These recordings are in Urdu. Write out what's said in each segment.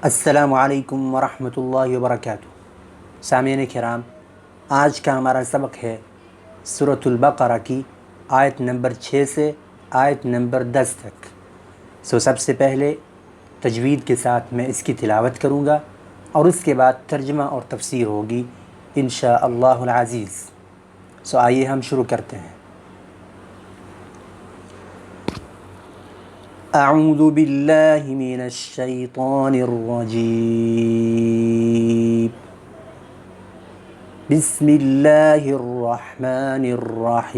السلام علیکم ورحمۃ اللہ وبرکاتہ۔ سامعین کرام، آج کا ہمارا سبق ہے سورۃ البقرہ کی آیت نمبر 6 سے آیت نمبر 10 تک۔ سب سے پہلے تجوید کے ساتھ میں اس کی تلاوت کروں گا اور اس کے بعد ترجمہ اور تفسیر ہوگی انشاءاللہ العزیز۔ آئیے ہم شروع کرتے ہیں۔ اعوذ باللہ من الشیطان الرجیم، بسم اللہ الرحمن الرحیم۔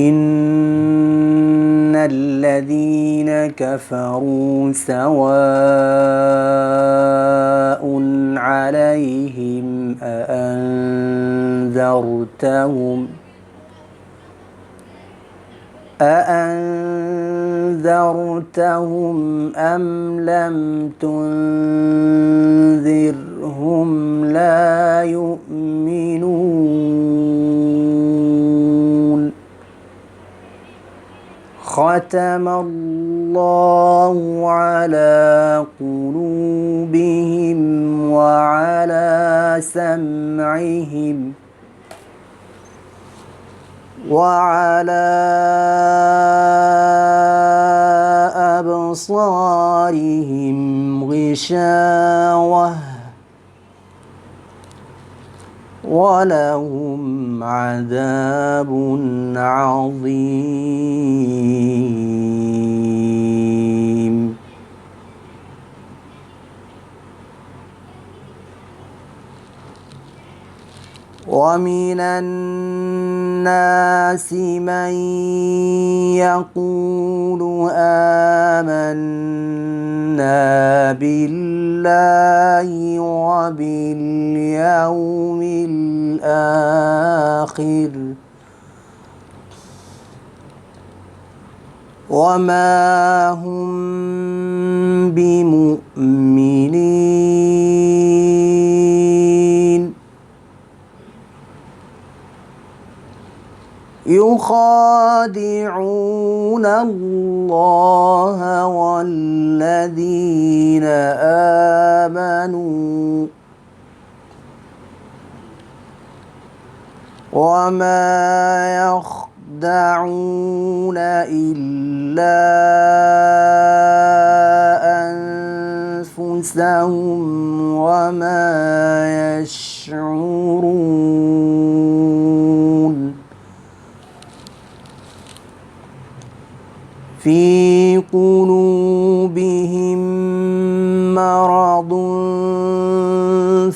ان الذین کفروا سواء علیہم أأنذرتهم أم لم تنذرهم لا يؤمنون ختم الله على قلوبهم وعلى سمعهم وعلى أبصارهم غشاوة ولهم عذاب عظيم۔ ومن الناس من يقول آمنا بالله وباليوم الآخر وما هم بمؤمنين يخادعون الله والذين آمنوا وما يخدعون إلا أنفسهم وما يشعرون۔ في قلوبهم مرض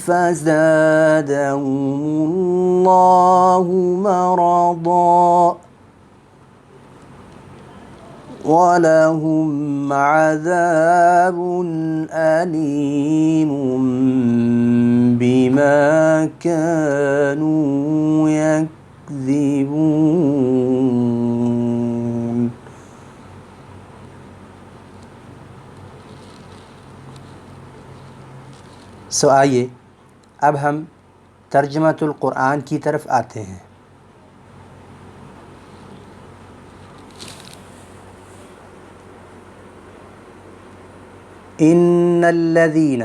فزادهم الله مرضا ولهم عذاب أليم بما كانوا يكذبون۔ آئیے اب ہم ترجمۃ القرآن کی طرف آتے ہیں۔ ان الذین،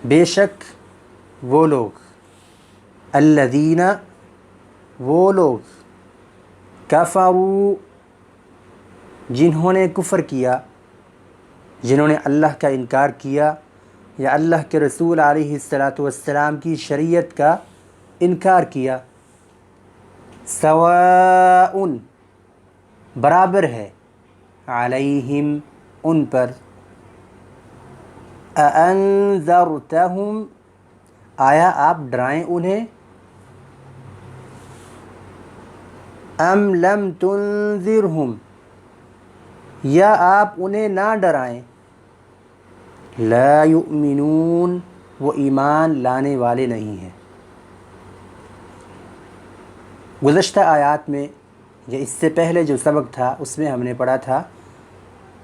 بے شک وہ لوگ، الذین وہ لوگ، کفروا جنہوں نے کفر کیا، جنہوں نے اللہ کا انکار کیا یا اللہ کے رسول علیہ السلام کی شریعت کا انکار کیا، سواء برابر ہے، علیہم ان پر، اانذرتہم آیا آپ ڈرائیں انہیں، ام لم تنذرہم یا آپ انہیں نہ ڈرائیں، لا یؤمنون وہ ایمان لانے والے نہیں ہیں۔ گزشتہ آیات میں یا اس سے پہلے جو سبق تھا اس میں ہم نے پڑھا تھا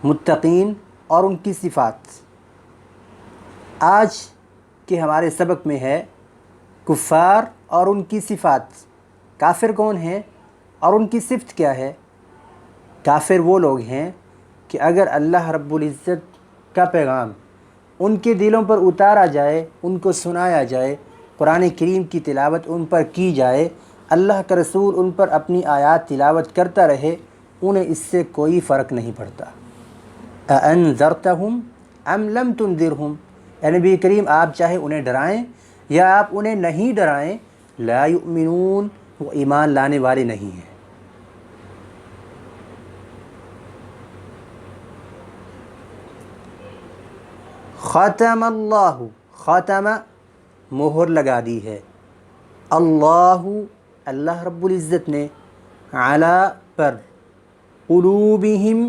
متقین اور ان کی صفات۔ آج کے ہمارے سبق میں ہے کفار اور ان کی صفات، کافر کون ہیں اور ان کی صفت کیا ہے۔ کافر وہ لوگ ہیں کہ اگر اللہ رب العزت کا پیغام ان کے دلوں پر اتارا جائے، ان کو سنایا جائے، قرآن کریم کی تلاوت ان پر کی جائے، اللہ کا رسول ان پر اپنی آیات تلاوت کرتا رہے، انہیں اس سے کوئی فرق نہیں پڑتا۔ اَأَنذَرْتَهُمْ أَمْ لَمْ تُنذِرْهُمْ، اے نبی کریم آپ چاہے انہیں ڈرائیں یا آپ انہیں نہیں ڈرائیں، لا یؤمنون، وہ ایمان لانے والے نہیں ہیں۔ ختم اللہ، ختم مہر لگا دی ہے، اللہ اللہ رب العزت نے، علی پر، قلوبہم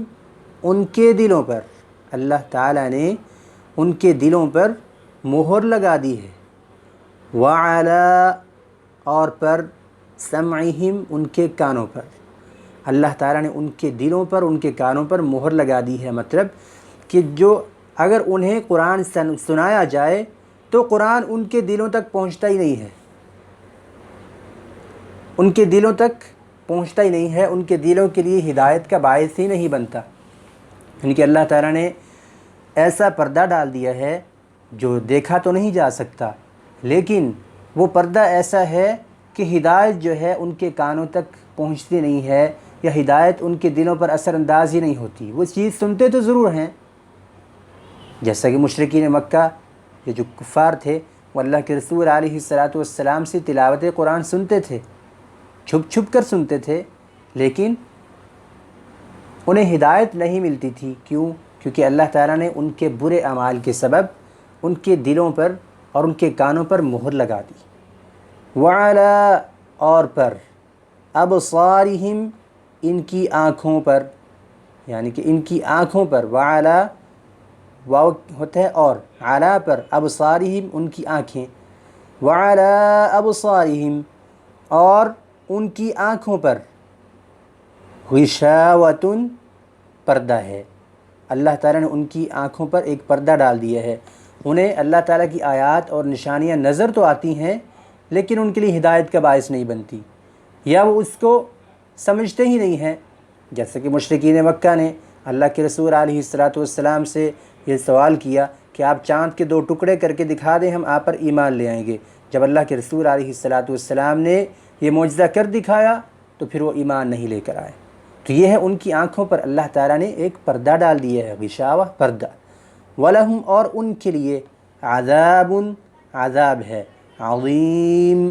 ان کے دلوں پر، اللہ تعالیٰ نے ان کے دلوں پر مہر لگا دی ہے، وعلی اور پر، سمعہم ان کے کانوں پر، اللہ تعالیٰ نے ان کے دلوں پر ان کے کانوں پر مہر لگا دی ہے۔ مطلب کہ جو اگر انہیں قرآن سنایا جائے تو قرآن ان کے دلوں تک پہنچتا ہی نہیں ہے، ان کے دلوں تک پہنچتا ہی نہیں ہے، ان کے دلوں کے لیے ہدایت کا باعث ہی نہیں بنتا۔ یعنی کہ اللہ تعالیٰ نے ایسا پردہ ڈال دیا ہے جو دیکھا تو نہیں جا سکتا، لیکن وہ پردہ ایسا ہے کہ ہدایت جو ہے ان کے کانوں تک پہنچتی نہیں ہے، یا ہدایت ان کے دلوں پر اثر انداز ہی نہیں ہوتی۔ وہ چیز سنتے تو ضرور ہیں، جیسا کہ مشرکین مکہ، یہ جو کفار تھے، وہ اللہ کے رسول علیہ السلام سے تلاوت قرآن سنتے تھے، چھپ چھپ کر سنتے تھے، لیکن انہیں ہدایت نہیں ملتی تھی۔ کیوں؟ کیونکہ اللہ تعالیٰ نے ان کے برے اعمال کے سبب ان کے دلوں پر اور ان کے کانوں پر مہر لگا دی۔ وعلی اور پر، ابصارہم ان کی آنکھوں پر، یعنی کہ ان کی آنکھوں پر، وعلی واو ہوتا ہے اور، علی پر، ابصارہم ان کی آنکھیں، وعلی ابصارہم اور ان کی آنکھوں پر، غشاوۃ پردہ ہے۔ اللہ تعالیٰ نے ان کی آنکھوں پر ایک پردہ ڈال دیا ہے، انہیں اللہ تعالیٰ کی آیات اور نشانیاں نظر تو آتی ہیں لیکن ان کے لیے ہدایت کا باعث نہیں بنتی، یا وہ اس کو سمجھتے ہی نہیں ہیں۔ جیسا کہ مشرکین مکہ نے اللہ کے رسول علیہ السلام سے یہ سوال کیا کہ آپ چاند کے 2 ٹکڑے کر کے دکھا دیں، ہم آپ پر ایمان لے آئیں گے۔ جب اللہ کے رسول علیہ السلام نے یہ معجزہ کر دکھایا تو پھر وہ ایمان نہیں لے کر آئے۔ تو یہ ہے ان کی آنکھوں پر اللہ تعالیٰ نے ایک پردہ ڈال دیا ہے، غشاوہ پردہ۔ وَلَهُمْ اور ان کے لیے، عذاب عذاب ہے، عظیم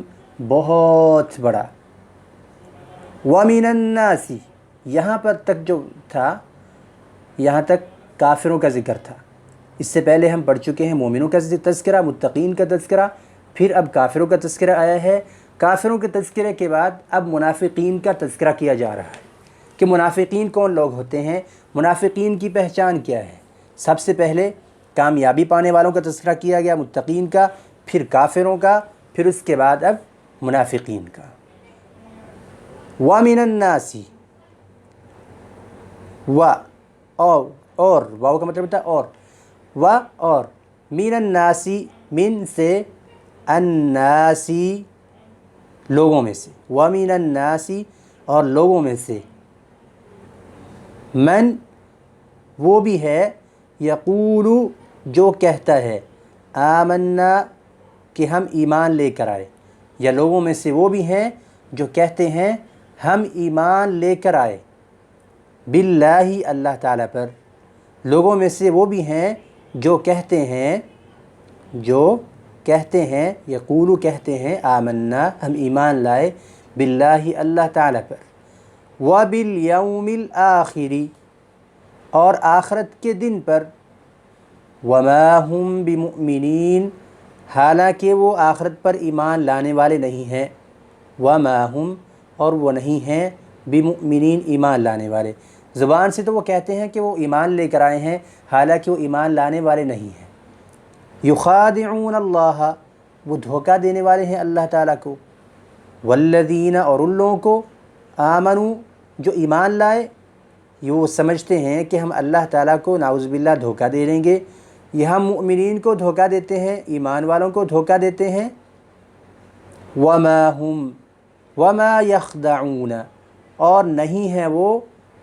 بہت بڑا۔ وَمِنَ النَّاسِ یہاں پر تک جو تھا، یہاں تک کافروں کا ذکر تھا۔ اس سے پہلے ہم پڑھ چکے ہیں مومنوں کا تذکرہ، متقین کا تذکرہ، پھر اب کافروں کا تذکرہ آیا ہے۔ کافروں کے تذکرے کے بعد اب منافقین کا تذکرہ کیا جا رہا ہے کہ منافقین کون لوگ ہوتے ہیں، منافقین کی پہچان کیا ہے۔ سب سے پہلے کامیابی پانے والوں کا تذکرہ کیا گیا، متقین کا، پھر کافروں کا، پھر اس کے بعد اب منافقین کا۔ وَمِنَ النَّاسِ اور واو کا مطلب ہوتا ہے اور، اور، من الناس من سے، الناسی لوگوں میں سے، وَمِنَ النَّاسِ اور لوگوں میں سے، من وہ بھی ہے، یقول جو کہتا ہے، آمنا کہ ہم ایمان لے کر آئے، یا لوگوں میں سے وہ بھی ہیں جو کہتے ہیں ہم ایمان لے کر آئے، باللہ اللہ تعالیٰ پر۔ لوگوں میں سے وہ بھی ہیں جو کہتے ہیں یقولو کہتے ہیں، آمنا ہم ایمان لائے، باللہ اللہ تعالیٰ پر، وبالیوم الآخر اور آخرت کے دن پر، وما ہم بمؤمنین حالانکہ وہ آخرت پر ایمان لانے والے نہیں ہیں، وما ہم اور وہ نہیں ہیں، بمؤمنین ایمان لانے والے۔ زبان سے تو وہ کہتے ہیں کہ وہ ایمان لے کر آئے ہیں، حالانکہ وہ ایمان لانے والے نہیں ہیں۔ یخادعون اللہ وہ دھوکہ دینے والے ہیں اللہ تعالیٰ کو، والذین اور ان لوگوں کو، آمنوا جو ایمان لائے، یہ وہ سمجھتے ہیں کہ ہم اللہ تعالیٰ کو نعوذ باللہ دھوکہ دے دیں گے، یہ ہم مؤمنین کو دھوکہ دیتے ہیں، ایمان والوں کو دھوکہ دیتے ہیں۔ وما یخدعون اور نہیں ہیں وہ